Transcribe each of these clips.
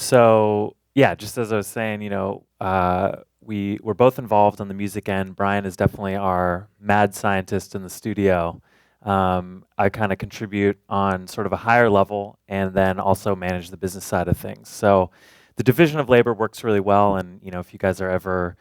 So yeah, just as I was saying, we're both involved on the music end. Brian is definitely our mad scientist in the studio. I kind of contribute on sort of a higher level, and then also manage the business side of things. So the division of labor works really well. And if you guys are ever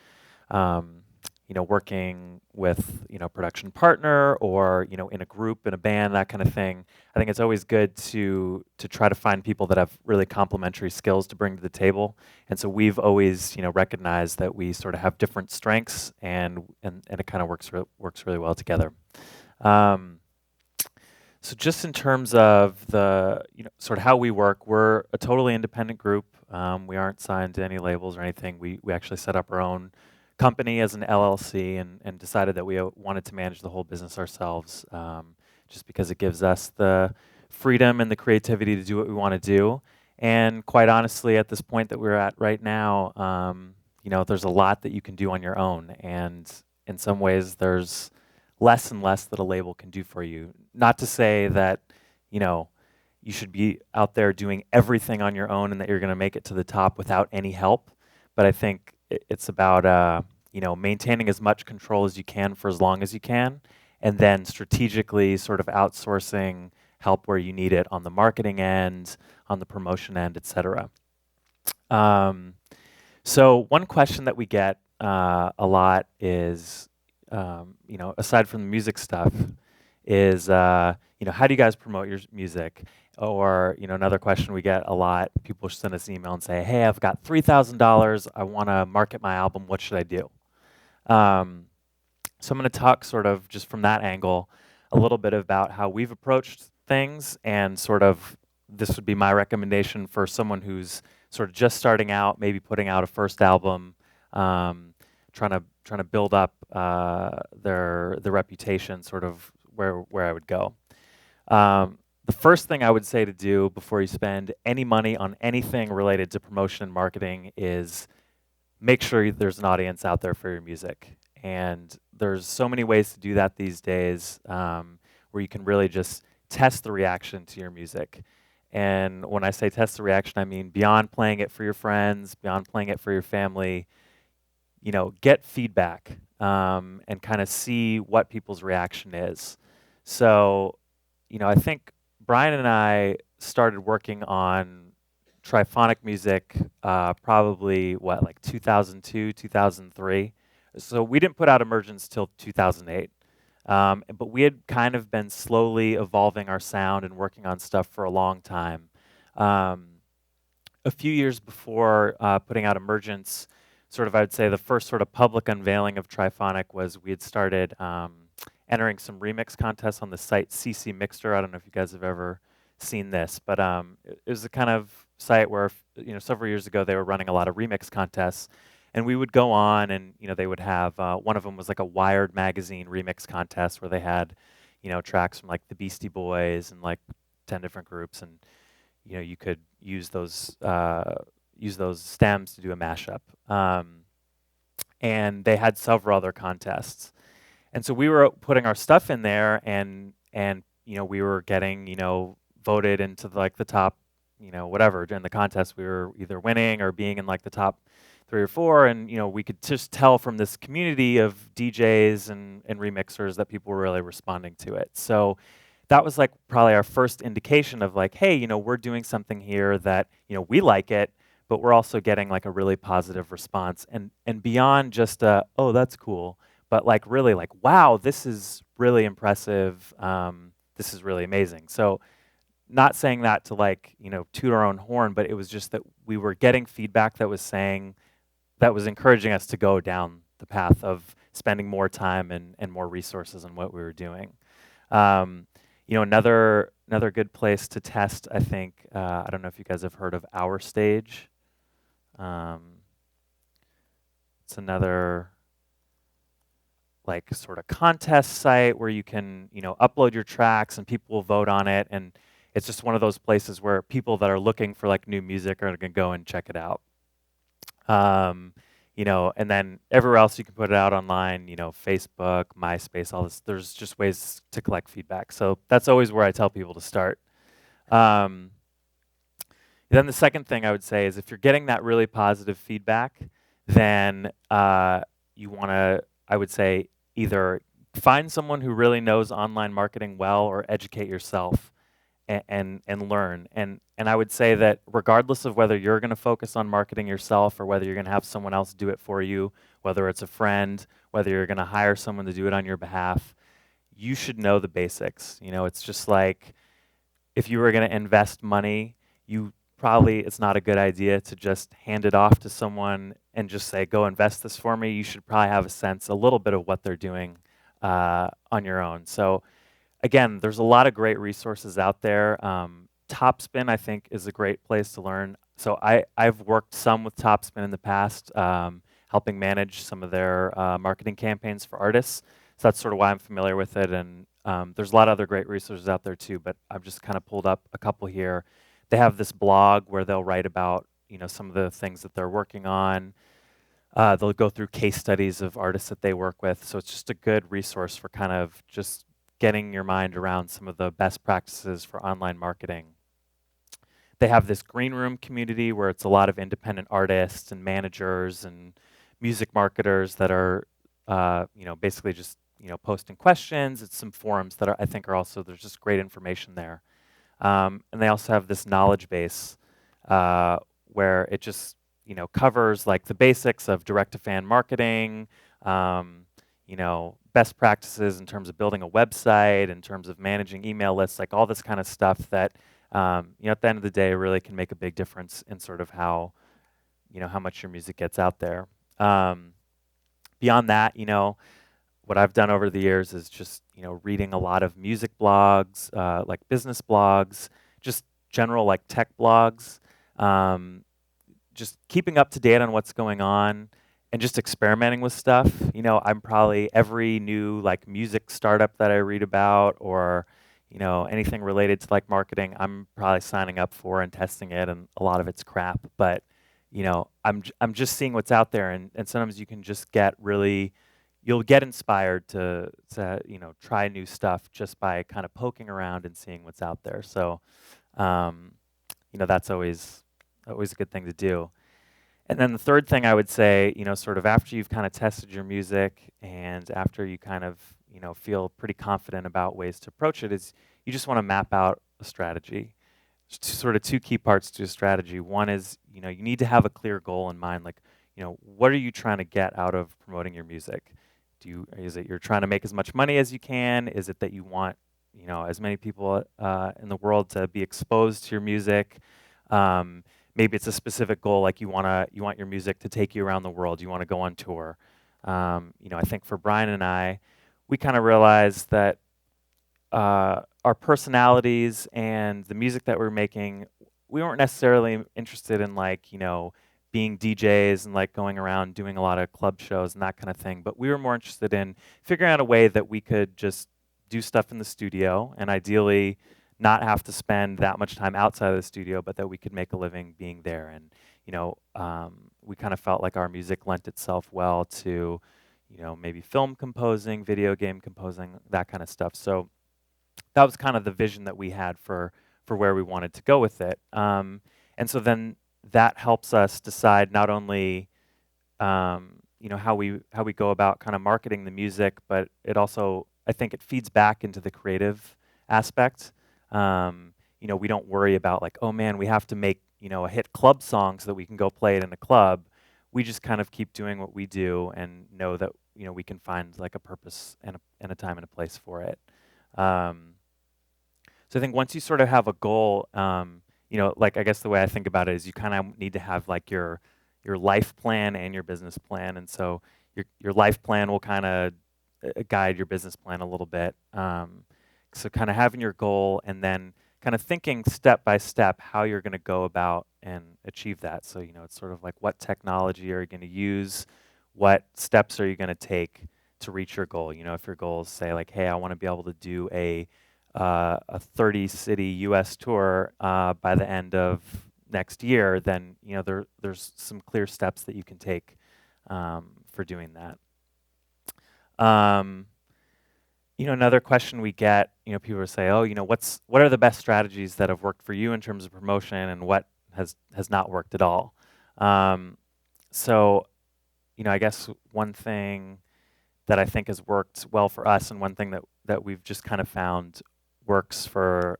um, working with, production partner, or, in a group, in a band, that kind of thing. I think it's always good to try to find people that have really complementary skills to bring to the table. And so we've always, recognized that we sort of have different strengths, and it kind of works really well together. Um, so just in terms of the, sort of how we work, we're a totally independent group. We aren't signed to any labels or anything. We actually set up our own company as an LLC, and decided that we wanted to manage the whole business ourselves, just because it gives us the freedom and the creativity to do what we want to do. And quite honestly, at this point that we're at right now, there's a lot that you can do on your own, and in some ways, there's less and less that a label can do for you. Not to say that, you should be out there doing everything on your own and that you're going to make it to the top without any help. But I think it's about, maintaining as much control as you can for as long as you can, and then strategically sort of outsourcing help where you need it on the marketing end, on the promotion end, et cetera. So one question that we get a lot is, aside from the music stuff, is, how do you guys promote your music? Or, another question we get a lot, people send us an email and say, hey, I've got $3,000, I want to market my album, what should I do? So I'm going to talk sort of just from that angle a little bit about how we've approached things, and sort of this would be my recommendation for someone who's sort of just starting out, maybe putting out a first album, trying to build up their reputation, sort of where I would go. The first thing I would say to do before you spend any money on anything related to promotion and marketing is make sure there's an audience out there for your music. And there's so many ways to do that these days, where you can really just test the reaction to your music. And when I say test the reaction, I mean beyond playing it for your friends, beyond playing it for your family, get feedback, and kind of see what people's reaction is. So, I think Brian and I started working on Trifonic music probably, like 2002, 2003. So we didn't put out Emergence till 2008. But we had kind of been slowly evolving our sound and working on stuff for a long time. A few years before putting out Emergence, sort of I would say the first sort of public unveiling of Trifonic was we had started entering some remix contests on the site CC Mixter. I don't know if you guys have ever seen this, but it was the kind of site where, several years ago they were running a lot of remix contests, and we would go on, and they would have one of them was like a Wired magazine remix contest where they had tracks from like the Beastie Boys and like 10 different groups, and you could use those stems to do a mashup. And they had several other contests. And so we were putting our stuff in there, and we were getting voted into like the top, whatever in the contest. We were either winning or being in like the top 3 or 4, and we could just tell from this community of DJs and remixers that people were really responding to it. So that was like probably our first indication of like, hey, we're doing something here that we like it, but we're also getting like a really positive response, and beyond just oh, that's cool, but like really like, wow, this is really impressive. This is really amazing. So not saying that to like, toot our own horn, but it was just that we were getting feedback that was encouraging us to go down the path of spending more time and more resources on what we were doing. Another good place to test, I think, I don't know if you guys have heard of Our Stage. It's another like sort of contest site where you can, upload your tracks and people will vote on it. And it's just one of those places where people that are looking for like new music are going to go and check it out. And then everywhere else you can put it out online, Facebook, MySpace, all this. There's just ways to collect feedback. So that's always where I tell people to start. Then the second thing I would say is if you're getting that really positive feedback, then you want to, I would say, either find someone who really knows online marketing well or educate yourself and learn. And I would say that regardless of whether you're going to focus on marketing yourself or whether you're going to have someone else do it for you, whether it's a friend, whether you're going to hire someone to do it on your behalf, you should know the basics. You know, it's just like if you were going to invest money, you probably, it's not a good idea to just hand it off to someone and just say, go invest this for me. You should probably have a sense, a little bit of what they're doing on your own. So again, there's a lot of great resources out there. Topspin, I think, is a great place to learn. So I've worked some with Topspin in the past, helping manage some of their marketing campaigns for artists. So that's sort of why I'm familiar with it. And there's a lot of other great resources out there too, but I've just kind of pulled up a couple here. They have this blog where they'll write about, you know, some of the things that they're working on. They'll go through case studies of artists that they work with. So it's just a good resource for kind of just getting your mind around some of the best practices for online marketing. They have this green room community where it's a lot of independent artists and managers and music marketers that are, you know, basically just, you know, posting questions. It's some forums that I think are also, there's just great information there. And they also have this knowledge base where it just, you know, covers like the basics of direct-to-fan marketing, you know, best practices in terms of building a website, in terms of managing email lists, like all this kind of stuff that, you know, at the end of the day really can make a big difference in sort of how, you know, how much your music gets out there. Beyond that, you know, what I've done over the years is just, you know, reading a lot of music blogs, like business blogs, just general like tech blogs, just keeping up to date on what's going on and just experimenting with stuff. You know, I'm probably every new like music startup that I read about or, you know, anything related to like marketing, I'm probably signing up for and testing it, and a lot of it's crap. But, you know, I'm just seeing what's out there, and sometimes you can just get really, you'll get inspired to you know, try new stuff just by kind of poking around and seeing what's out there. So, you know, that's always a good thing to do. And then the third thing I would say, you know, sort of after you've kind of tested your music and after you kind of, you know, feel pretty confident about ways to approach it, is you just want to map out a strategy. There's sort of two key parts to a strategy. One is, you know, you need to have a clear goal in mind, like, you know, what are you trying to get out of promoting your music? Is it you're trying to make as much money as you can? Is it that you want, you know, as many people in the world to be exposed to your music? Maybe it's a specific goal, like you want your music to take you around the world. You want to go on tour. You know, I think for Brian and I, we kind of realized that our personalities and the music that we're making, we weren't necessarily interested in like, you know, being DJs and like going around doing a lot of club shows and that kind of thing. But we were more interested in figuring out a way that we could just do stuff in the studio and ideally not have to spend that much time outside of the studio, but that we could make a living being there. And, you know, we kind of felt like our music lent itself well to, you know, maybe film composing, video game composing, that kind of stuff. So that was kind of the vision that we had for where we wanted to go with it. And so then that helps us decide not only, you know, how we go about kind of marketing the music, but it also, I think it feeds back into the creative aspect. You know, we don't worry about like, oh man, we have to make, you know, a hit club song so that we can go play it in a club. We just kind of keep doing what we do and know that, you know, we can find like a purpose and a time and a place for it. So I think once you sort of have a goal, you know, like I guess the way I think about it is you kind of need to have like your life plan and your business plan, and so your life plan will kind of guide your business plan a little bit. So kind of having your goal and then kind of thinking step by step how you're going to go about and achieve that. So, you know, it's sort of like what technology are you going to use? What steps are you going to take to reach your goal? You know, if your goal is say like, hey, I want to be able to do a 30-city U.S. tour by the end of next year, then, you know, there's some clear steps that you can take for doing that. You know, another question we get, you know, people will say, oh, you know, what are the best strategies that have worked for you in terms of promotion, and what has not worked at all. So, I guess one thing that I think has worked well for us, and one thing that we've just kind of found works for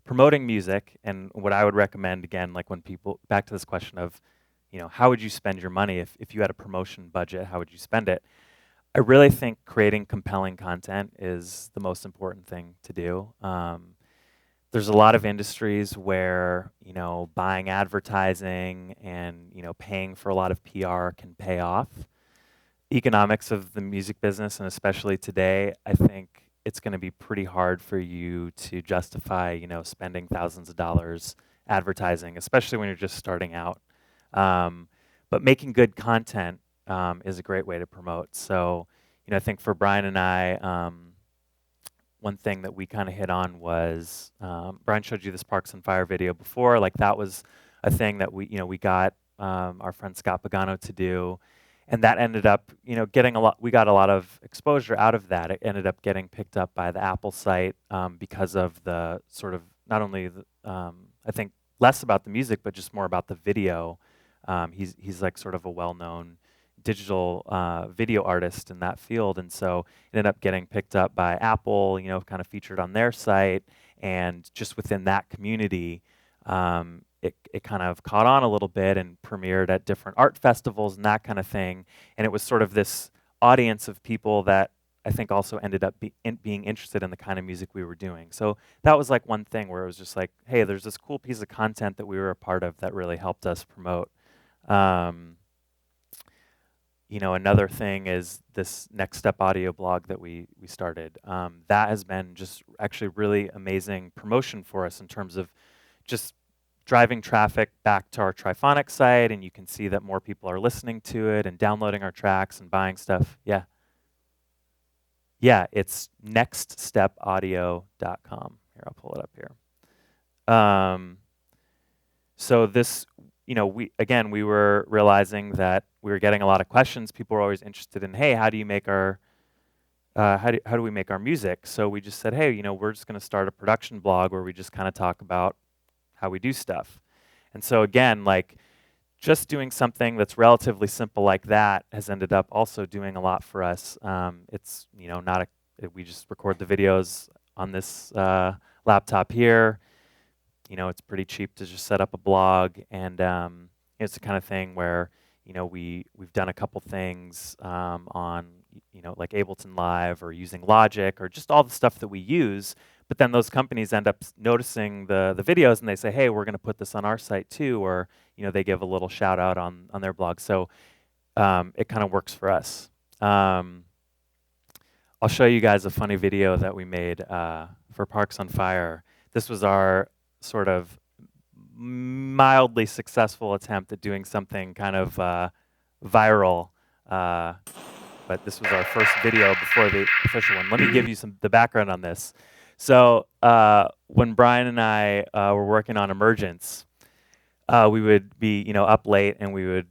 promoting music, and what I would recommend, again, like when people, back to this question of, how would you spend your money if you had a promotion budget, how would you spend it? I really think creating compelling content is the most important thing to do. There's a lot of industries where, buying advertising and, paying for a lot of PR can pay off. Economics of the music business, and especially today, I think it's going to be pretty hard for you to justify, spending thousands of dollars advertising, especially when you're just starting out. But making good content is a great way to promote. So, I think for Brian and I, one thing that we kind of hit on was, Brian showed you this Parks and Fire video before. Like, that was a thing that we got our friend Scott Pagano to do. And that ended up, getting we got a lot of exposure out of that. It ended up getting picked up by the Apple site because of the sort of, not only, I think, less about the music, but just more about the video. He's like sort of a well-known digital video artist in that field. And so it ended up getting picked up by Apple, kind of featured on their site. And just within that community, it kind of caught on a little bit and premiered at different art festivals and that kind of thing. And it was sort of this audience of people that I think also ended up being interested in the kind of music we were doing. So that was like one thing where it was just like, hey, there's this cool piece of content that we were a part of that really helped us promote. Another thing is this Next Step audio blog that we started. That has been just actually really amazing promotion for us in terms of just driving traffic back to our Trifonic site, and you can see that more people are listening to it and downloading our tracks and buying stuff. Yeah. Yeah, it's nextstepaudio.com. Here, I'll pull it up here. So this, we were realizing that we were getting a lot of questions. People were always interested in, hey, how do we make our music? So we just said, hey, we're just going to start a production blog where we just kind of talk about how we do stuff. And so again, like, just doing something that's relatively simple like that has ended up also doing a lot for us. It's, we just record the videos on this laptop here. It's pretty cheap to just set up a blog, and it's the kind of thing where, we've done a couple things on, like Ableton Live or using Logic or just all the stuff that we use. But then those companies end up noticing the videos, and they say, hey, we're going to put this on our site too, or they give a little shout out on their blog. So it kind of works for us. I'll show you guys a funny video that we made for Parks on Fire. This was our sort of mildly successful attempt at doing something kind of viral. But this was our first video before the official one. Let me give you the background on this. So when Brian and I were working on Emergence, we would be up late, and we would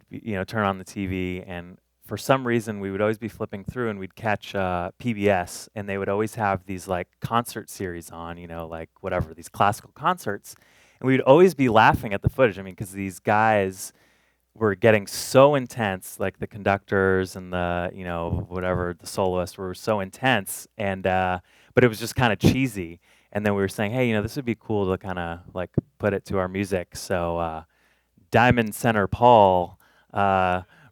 turn on the TV, and for some reason we would always be flipping through, and we'd catch PBS, and they would always have these like concert series on, like whatever, these classical concerts, and we'd always be laughing at the footage. I mean, because these guys were getting so intense, like the conductors and the whatever, the soloists were so intense, and but it was just kind of cheesy. And then we were saying, hey, this would be cool to kind of like put it to our music. So Diamond Center Paul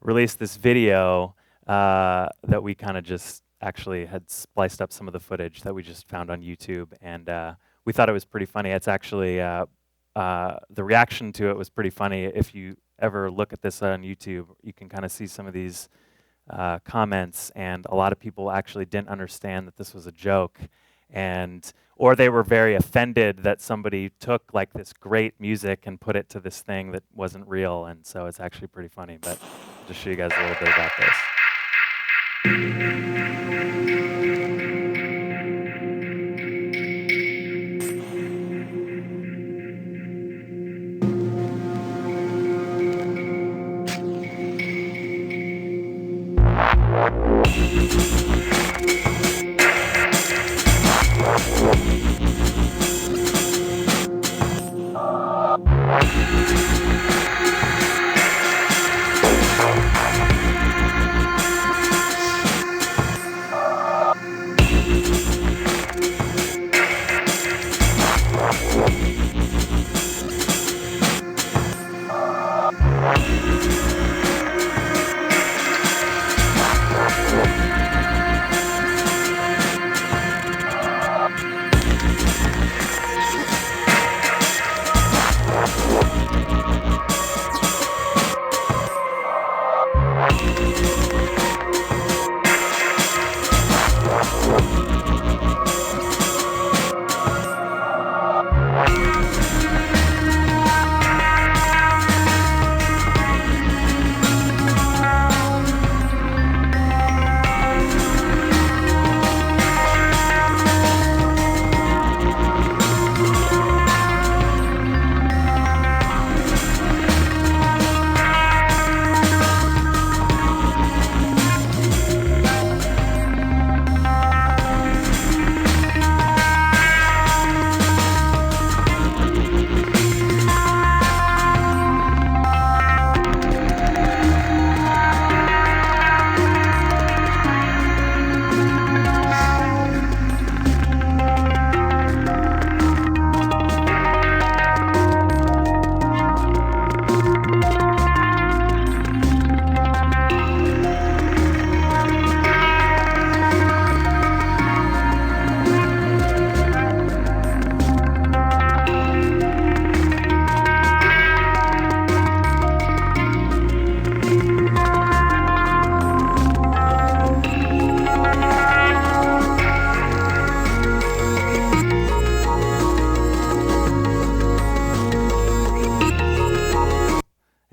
released this video that we kind of just actually had spliced up some of the footage that we just found on YouTube, and we thought it was pretty funny. It's actually the reaction to it was pretty funny. If you ever look at this on YouTube, you can kind of see some of these comments, and a lot of people actually didn't understand that this was a joke, or they were very offended that somebody took like this great music and put it to this thing that wasn't real. And so it's actually pretty funny. But I'll just show you guys a little bit about this.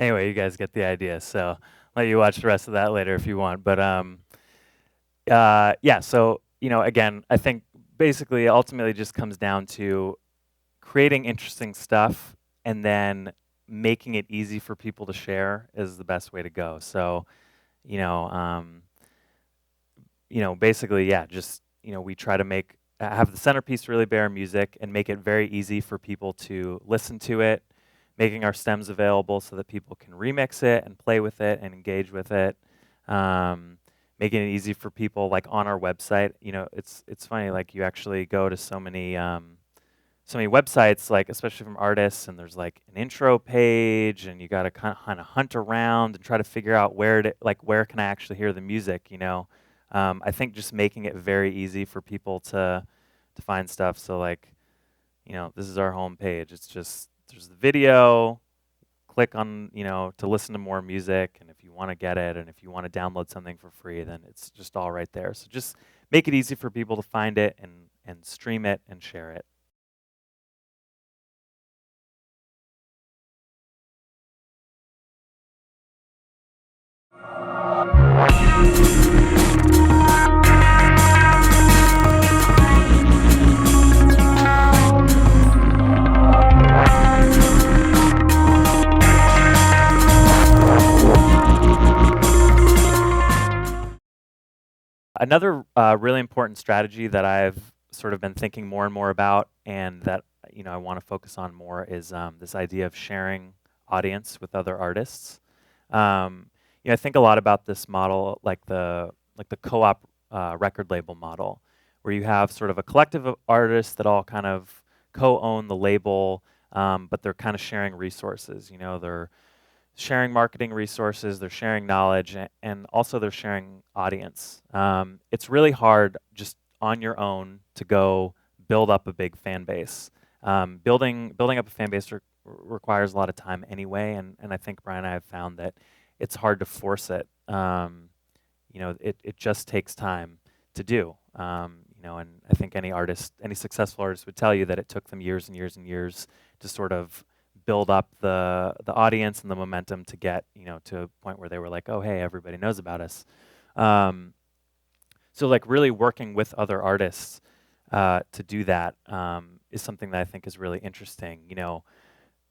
Anyway, you guys get the idea. So let you watch the rest of that later if you want. But yeah. So again, I think basically, ultimately, just comes down to creating interesting stuff and then making it easy for people to share is the best way to go. So you know, um, basically, yeah, just we try to have the centerpiece really be our music and make it very easy for people to listen to it, making our stems available so that people can remix it and play with it and engage with it. Um, Making it easy for people like on our website. It's funny, like you actually go to so many websites, like especially from artists, and there's like an intro page, and you got to kind of hunt around and try to figure out where can I actually hear the music. I think just making it very easy for people to find stuff. So like, this is our home page. It's just there's the video. Click on to listen to more music, and if you want to get it, and if you want to download something for free, then it's just all right there. So just make it easy for people to find it and stream it and share it. Another really important strategy that I've sort of been thinking more and more about, and that I want to focus on more, is this idea of sharing audience with other artists. I think a lot about this model, like the co-op record label model, where you have sort of a collective of artists that all kind of co-own the label, but they're kind of sharing resources. They're sharing marketing resources, they're sharing knowledge, and also they're sharing audience. It's really hard just on your own to go build up a big fan base. Building up a fan base requires a lot of time anyway, and I think Brian and I have found that it's hard to force it. It just takes time to do. And I think any successful artist would tell you that it took them years and years and years to sort of build up the audience and the momentum to get to a point where they were like, oh hey, everybody knows about us. So like really working with other artists to do that is something that I think is really interesting.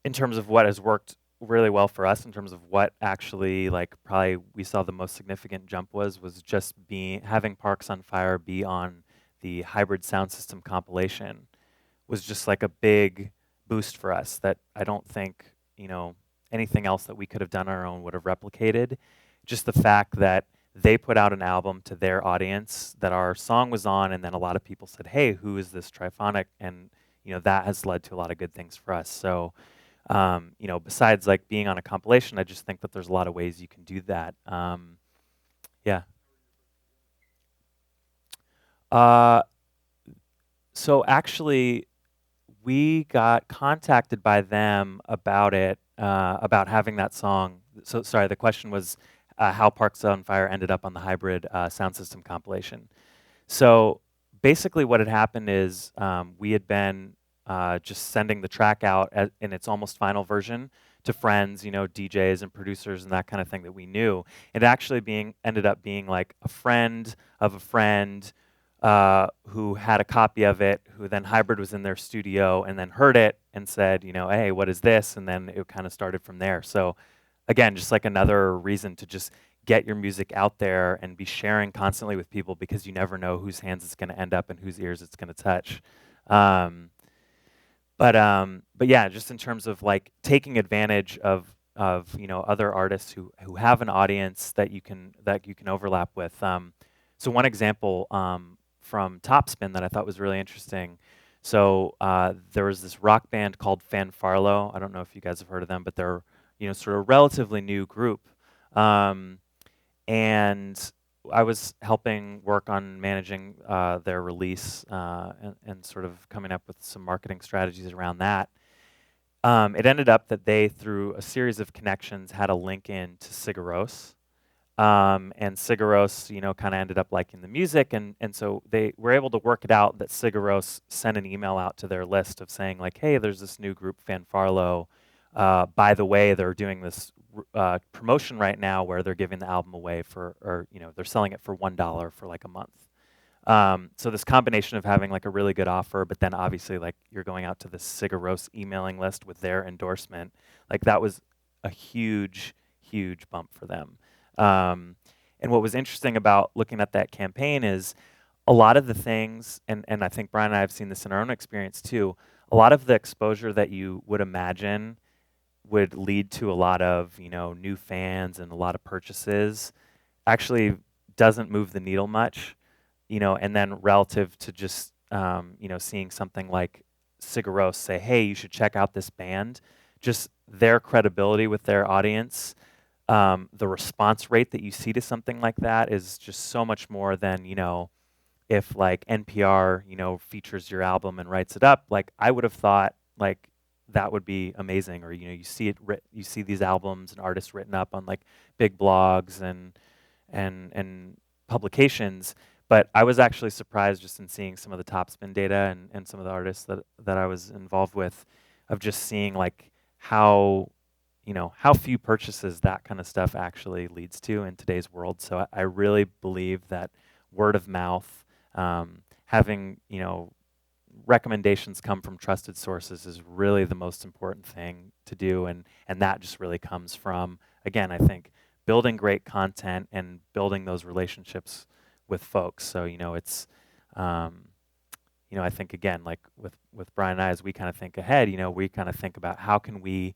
In terms of what has worked really well for us, in terms of what actually like probably we saw the most significant jump was just having Parks on Fire be on the Hybrid Sound System compilation was just like a big boost for us that I don't think anything else that we could have done on our own would have replicated. Just the fact that they put out an album to their audience that our song was on, and then a lot of people said, hey, who is this Trifonic? And that has led to a lot of good things for us. So besides like being on a compilation, I just think that there's a lot of ways you can do that. Yeah. So actually, we got contacted by them about it, about having that song. So sorry, the question was how Parks on Fire ended up on the Hybrid Sound System compilation. So basically what had happened is we had been just sending the track out in its almost final version to friends, DJs and producers and that kind of thing that we knew. It actually ended up being like a friend of a friend who had a copy of it, who then Hybrid was in their studio and then heard it and said, hey, what is this? And then it kind of started from there. So again, just like another reason to just get your music out there and be sharing constantly with people, because you never know whose hands it's going to end up and whose ears it's going to touch. But yeah, just in terms of like taking advantage of other artists who have an audience that you can overlap with. So one example from Topspin that I thought was really interesting. So there was this rock band called Fanfarlo. I don't know if you guys have heard of them, but they're sort of relatively new group. And I was helping work on managing their release and sort of coming up with some marketing strategies around that. It ended up that they, through a series of connections, had a link in to Sigaros. And Sigaros, kind of ended up liking the music, and so they were able to work it out that Sigaros sent an email out to their list of saying like, hey, there's this new group, Fanfarlo. by the way, they're doing this promotion right now where they're giving the album away for, or they're selling it for $1 for like a month. So this combination of having like a really good offer, but then obviously like you're going out to the Sigur Rós emailing list with their endorsement, like that was a huge, huge bump for them. And what was interesting about looking at that campaign is a lot of the things, and I think Brian and I have seen this in our own experience too, a lot of the exposure that you would imagine would lead to a lot of, new fans and a lot of purchases actually doesn't move the needle much, and then relative to just, seeing something like Sigur Rós say, hey, you should check out this band, just their credibility with their audience, the response rate that you see to something like that is just so much more than, if like NPR, features your album and writes it up. Like I would have thought like that would be amazing, or you see you see these albums and artists written up on like big blogs and publications. But I was actually surprised just in seeing some of the top spin data and some of the artists that I was involved with, of just seeing like how how few purchases that kind of stuff actually leads to in today's world. So I really believe that word of mouth, having recommendations come from trusted sources is really the most important thing to do, and that just really comes from, again, I think building great content and building those relationships with folks. So it's I think again, like with Brian and I, as we kind of think ahead, we kind of think about how can we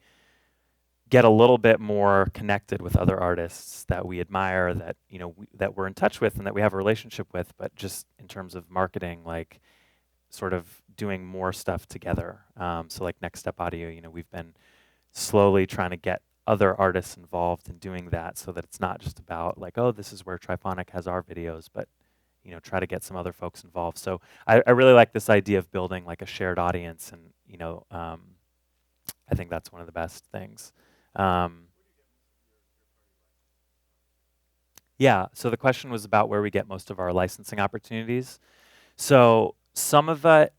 get a little bit more connected with other artists that we admire, that that we're in touch with and that we have a relationship with, but just in terms of marketing, like sort of doing more stuff together. So like Next Step Audio, we've been slowly trying to get other artists involved in doing that, so that it's not just about like, oh, this is where Trifonic has our videos, but try to get some other folks involved. So I really like this idea of building like a shared audience, and I think that's one of the best things. Yeah, so the question was about where we get most of our licensing opportunities. So some of it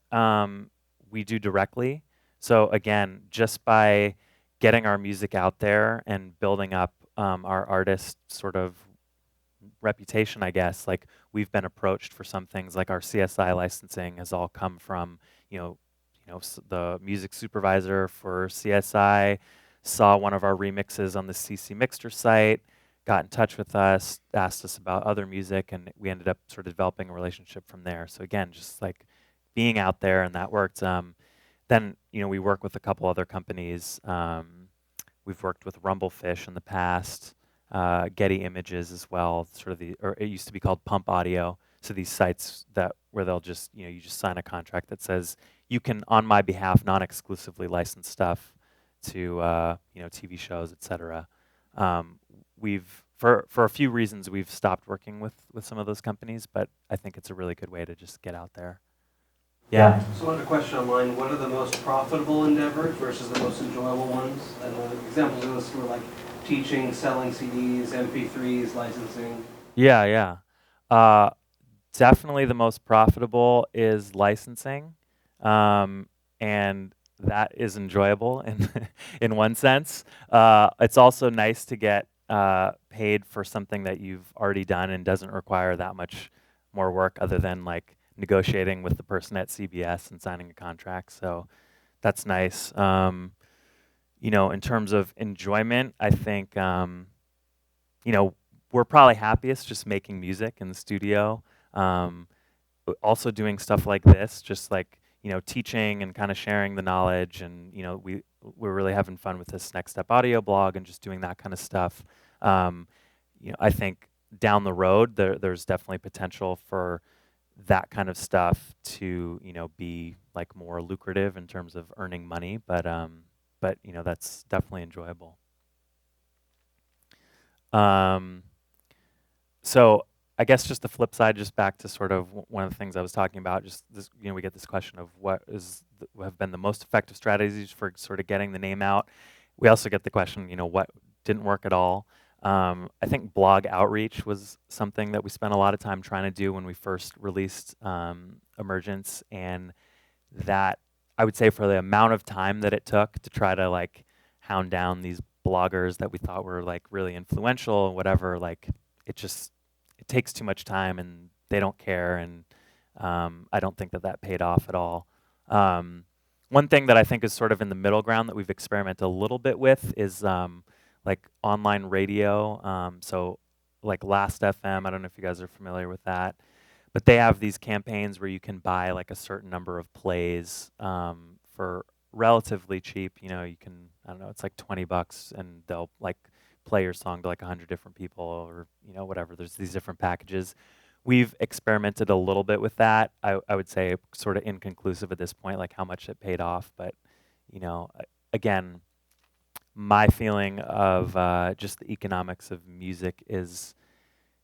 we do directly. So again, just by getting our music out there and building up our artist sort of reputation, I guess, like we've been approached for some things, like our CSI licensing has all come from, the music supervisor for CSI saw one of our remixes on the CC Mixter site, got in touch with us, asked us about other music, and we ended up sort of developing a relationship from there. So again, just like being out there, and that worked. Then we work with a couple other companies. We've worked with Rumblefish in the past, Getty Images as well. Or it used to be called Pump Audio. So these sites where they'll just you just sign a contract that says you can, on my behalf, non-exclusively license stuff to TV shows, etc. For a few reasons we've stopped working with some of those companies, but I think it's a really good way to just get out there. Yeah. So I had a question online. What are the most profitable endeavors versus the most enjoyable ones? And examples of this were like teaching, selling CDs, MP3s, licensing. Yeah. Definitely the most profitable is licensing, and that is enjoyable in in one sense. It's also nice to get paid for something that you've already done and doesn't require that much more work, other than like negotiating with the person at CBS and signing a contract. So that's nice. In terms of enjoyment, I think we're probably happiest just making music in the studio. Also doing stuff like this, just like teaching and kind of sharing the knowledge, and we're really having fun with this Next Step Audio blog and just doing that kind of stuff. I think down the road there's definitely potential for that kind of stuff to be like more lucrative in terms of earning money, but that's definitely enjoyable. So I guess just the flip side, just back to sort of one of the things I was talking about, just this, we get this question of what have been the most effective strategies for sort of getting the name out. We also get the question, what didn't work at all. I think blog outreach was something that we spent a lot of time trying to do when we first released Emergence, and that I would say for the amount of time that it took to try to like hound down these bloggers that we thought were like really influential and whatever. Like it just it takes too much time and they don't care, and I don't think that that paid off at all. Um, One thing that I think is sort of in the middle ground that we've experimented a little bit with is like online radio. So like Last FM, I don't know if you guys are familiar with that, but they have these campaigns where you can buy like a certain number of plays for relatively cheap. You know, you can, I don't know, it's like $20 and they'll like play your song to like 100 different people or, you know, whatever. There's these different packages. We've experimented a little bit with that. I would say sort of inconclusive at this point, like how much it paid off. But, you know, again, my feeling of just the economics of music is,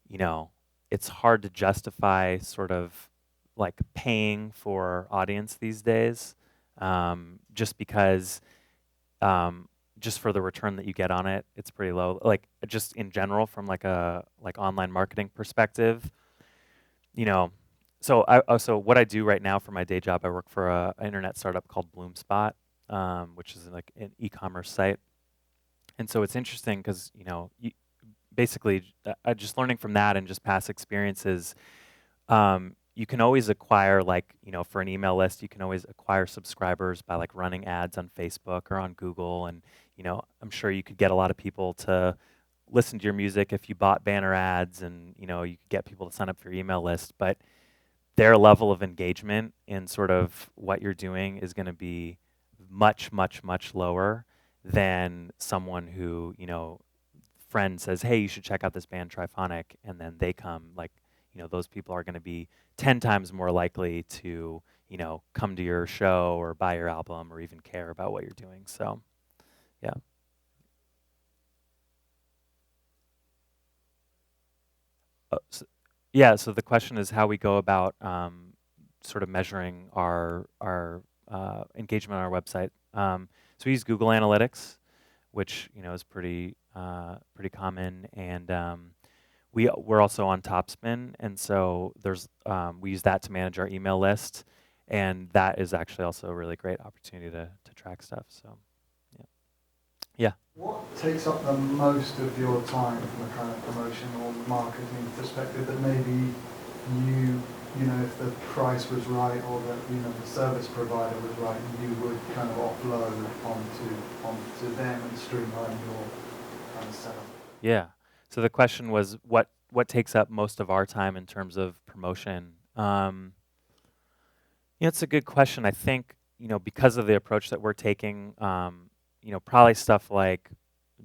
you know, it's hard to justify sort of like paying for audience these days, just because just for the return that you get on it, it's pretty low. Like just in general, from like a like online marketing perspective, you know. So so what I do right now for my day job, I work for an internet startup called Bloomspot, which is like an e-commerce site. And so it's interesting because, you know, basically just learning from that and just past experiences, you can always acquire, like, you know, for an email list, you can always acquire subscribers by like running ads on Facebook or on Google. And, you know, I'm sure you could get a lot of people to listen to your music if you bought banner ads, and, you know, you could get people to sign up for your email list. But their level of engagement in sort of what you're doing is going to be much, much, much lower than someone who, you know, friend says, "Hey, you should check out this band Trifonic," and then they come. Like, you know, those people are going to be 10 times more likely to, you know, come to your show or buy your album or even care about what you're doing. So, yeah. So, yeah. So the question is how we go about sort of measuring our engagement on our website. So we use Google Analytics, which, you know, is pretty common, and we're also on Topspin, and so there's we use that to manage our email list, and that is actually also a really great opportunity to track stuff. So, yeah, yeah. What takes up the most of your time from a kind of promotion or marketing perspective that maybe you know, if the price was right or that, you know, the service provider was right, you would kind of offload onto them and streamline your kind of setup? Yeah. So the question was, what takes up most of our time in terms of promotion? You know, it's a good question. I think, you know, because of the approach that we're taking, you know, probably stuff like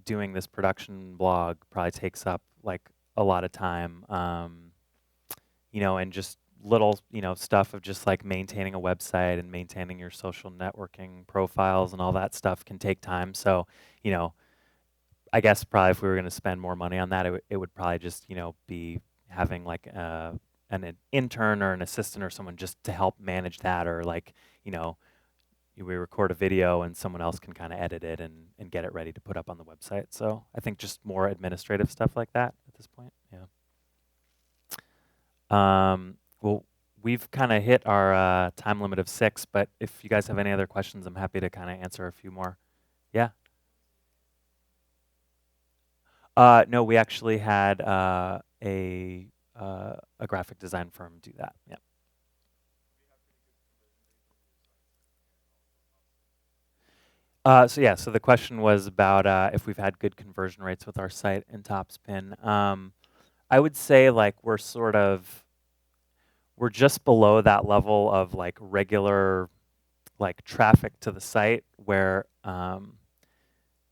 doing this production blog probably takes up like a lot of time. You know, and just little, you know, stuff of just like maintaining a website and maintaining your social networking profiles and all that stuff can take time. So, you know, I guess probably if we were going to spend more money on that, it would probably just, you know, be having like an intern or an assistant or someone just to help manage that, or like, you know, we record a video and someone else can kind of edit it and get it ready to put up on the website. So I think just more administrative stuff like that at this point. Yeah. Well, we've kind of hit our time limit of 6, but if you guys have any other questions, I'm happy to kind of answer a few more. Yeah. No, we actually had a graphic design firm do that. Yeah. So yeah, so the question was about if we've had good conversion rates with our site and Topspin. I would say like we're just below that level of like regular like traffic to the site where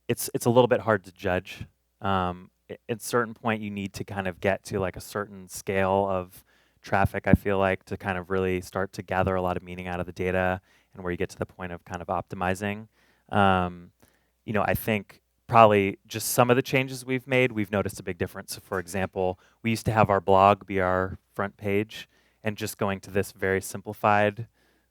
it's a little bit hard to judge. At a certain point, you need to kind of get to like a certain scale of traffic, I feel like, to kind of really start to gather a lot of meaning out of the data, and where you get to the point of kind of optimizing. Um, you know, I think probably just some of the changes we've made, we've noticed a big difference. So for example, we used to have our blog be our front page, and just going to this very simplified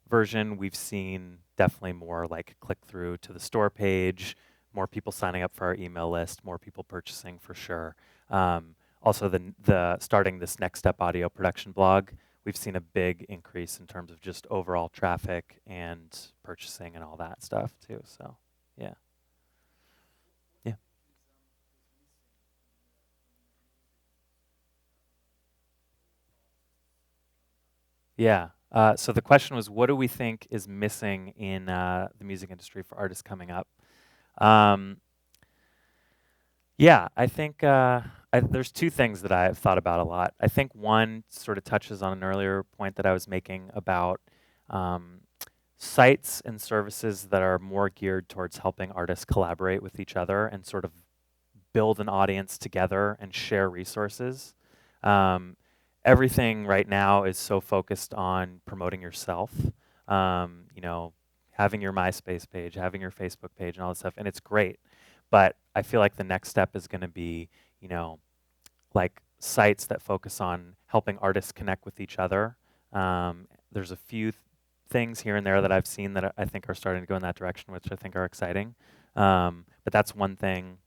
version, we've seen definitely more like click through to the store page, more people signing up for our email list, more people purchasing for sure. Also, the starting this Next Step audio production blog, we've seen a big increase in terms of just overall traffic and purchasing and all that stuff too. So, yeah. Yeah. So the question was, what do we think is missing in the music industry for artists coming up? Um, yeah, I think there's two things that I've thought about a lot. I think one sort of touches on an earlier point that I was making about um, sites and services that are more geared towards helping artists collaborate with each other and sort of build an audience together and share resources. Um, Everything right now is so focused on promoting yourself. You know, having your MySpace page, having your Facebook page, and all this stuff, and it's great. But I feel like the next step is going to be, you know, like sites that focus on helping artists connect with each other. There's a few things here and there that I've seen that I think are starting to go in that direction, which I think are exciting. But that's one thing.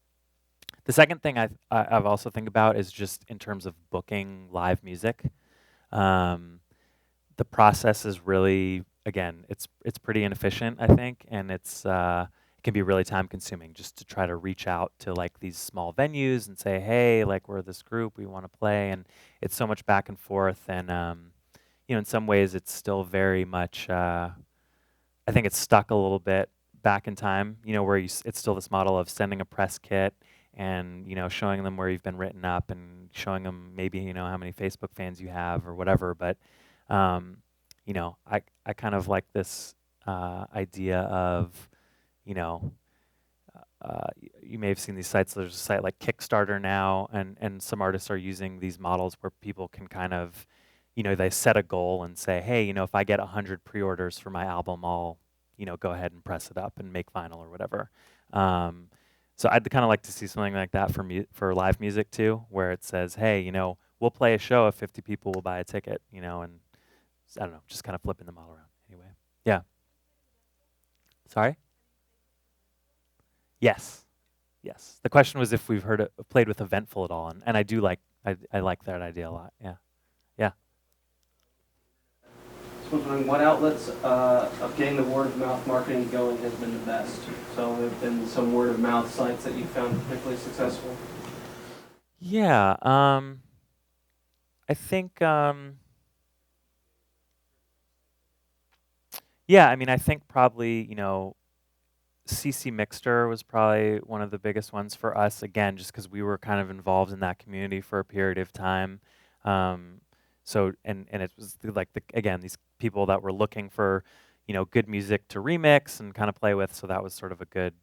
The second thing I've also think about is just in terms of booking live music. Um, the process is really, again, it's pretty inefficient, I think, and it can be really time consuming just to try to reach out to like these small venues and say, hey, like we're this group, we want to play, and it's so much back and forth, and you know, in some ways, it's still very much. I think it's stuck a little bit back in time, you know, where it's still this model of sending a press kit and, you know, showing them where you've been written up and showing them maybe, you know, how many Facebook fans you have or whatever. But, um, you know, I kind of like this idea of, you know, you may have seen these sites. There's a site like Kickstarter now, and some artists are using these models where people can kind of, you know, they set a goal and say, hey, you know, if I get 100 pre-orders for my album, I'll, you know, go ahead and press it up and make vinyl or whatever. Um, so I'd kind of like to see something like that for for live music too, where it says, hey, you know, we'll play a show if 50 people will buy a ticket, you know, and I don't know, just kind of flipping the model around. Anyway, yeah. Sorry. Yes. Yes. The question was if we've played with Eventful at all, and I do like I like that idea a lot. Yeah. Yeah. So I was wondering what outlets of getting the word of mouth marketing going has been the best. So there have been some word of mouth sites that you found particularly successful. Yeah. I think yeah, I mean I think probably, you know, CC Mixter was probably one of the biggest ones for us, again, just because we were kind of involved in that community for a period of time. Um, so, and it was like, again, these people that were looking for, you know, good music to remix and kind of play with. So that was sort of a good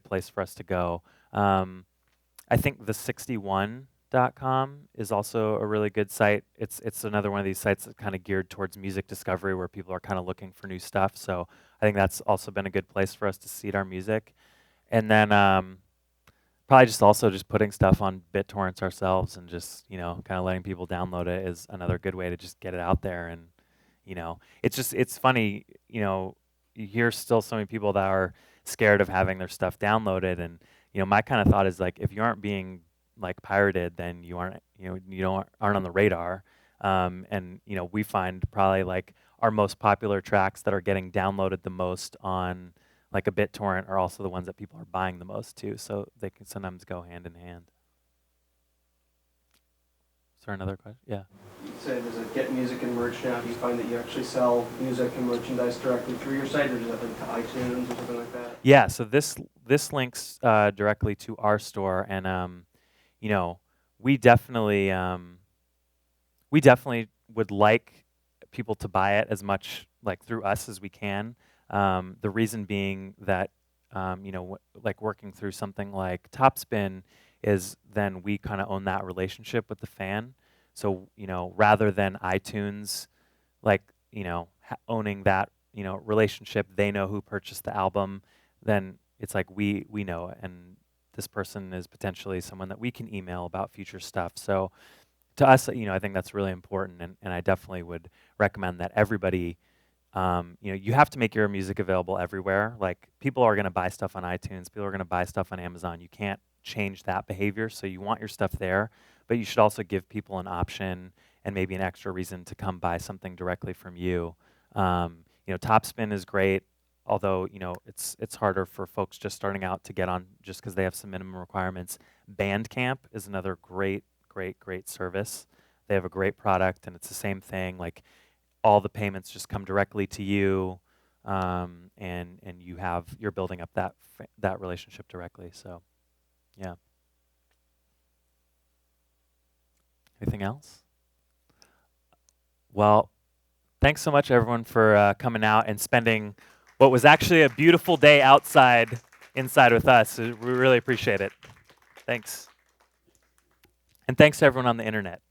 place for us to go. I think the 61.com is also a really good site. It's another one of these sites that's kind of geared towards music discovery where people are kind of looking for new stuff. So I think that's also been a good place for us to seed our music. And then probably just also just putting stuff on BitTorrents ourselves and just, you know, kind of letting people download it is another good way to just get it out there. And, you know, it's funny, you know, you hear still so many people that are scared of having their stuff downloaded. And, you know, my kind of thought is like, if you aren't being like pirated, then you aren't, you know, aren't on the radar. And, you know, we find probably like our most popular tracks that are getting downloaded the most on like a BitTorrent are also the ones that people are buying the most too. So they can sometimes go hand in hand. Is there another question? Yeah. You say there's a get music and merch now. Do you find that you actually sell music and merchandise directly through your site, or does that link to iTunes or something like that? Yeah. So this links directly to our store, and you know, we definitely we definitely would like people to buy it as much like through us as we can. The reason being that you know, like working through something like Topspin is then we kind of own that relationship with the fan. So you know, rather than iTunes, like you know, owning that you know relationship, they know who purchased the album. Then it's like we know it, and this person is potentially someone that we can email about future stuff. So to us, you know, I think that's really important, and I definitely would recommend that everybody, you know, you have to make your music available everywhere. Like people are going to buy stuff on iTunes, people are going to buy stuff on Amazon. You can't change that behavior, so you want your stuff there, but you should also give people an option and maybe an extra reason to come buy something directly from you. You know, Topspin is great, although you know it's harder for folks just starting out to get on just because they have some minimum requirements. Bandcamp is another great service. They have a great product, and it's the same thing. Like all the payments just come directly to you, and you're building up that relationship directly. So, yeah. Anything else? Well, thanks so much, everyone, for coming out and spending what was actually a beautiful day inside with us. We really appreciate it. Thanks. And thanks to everyone on the internet.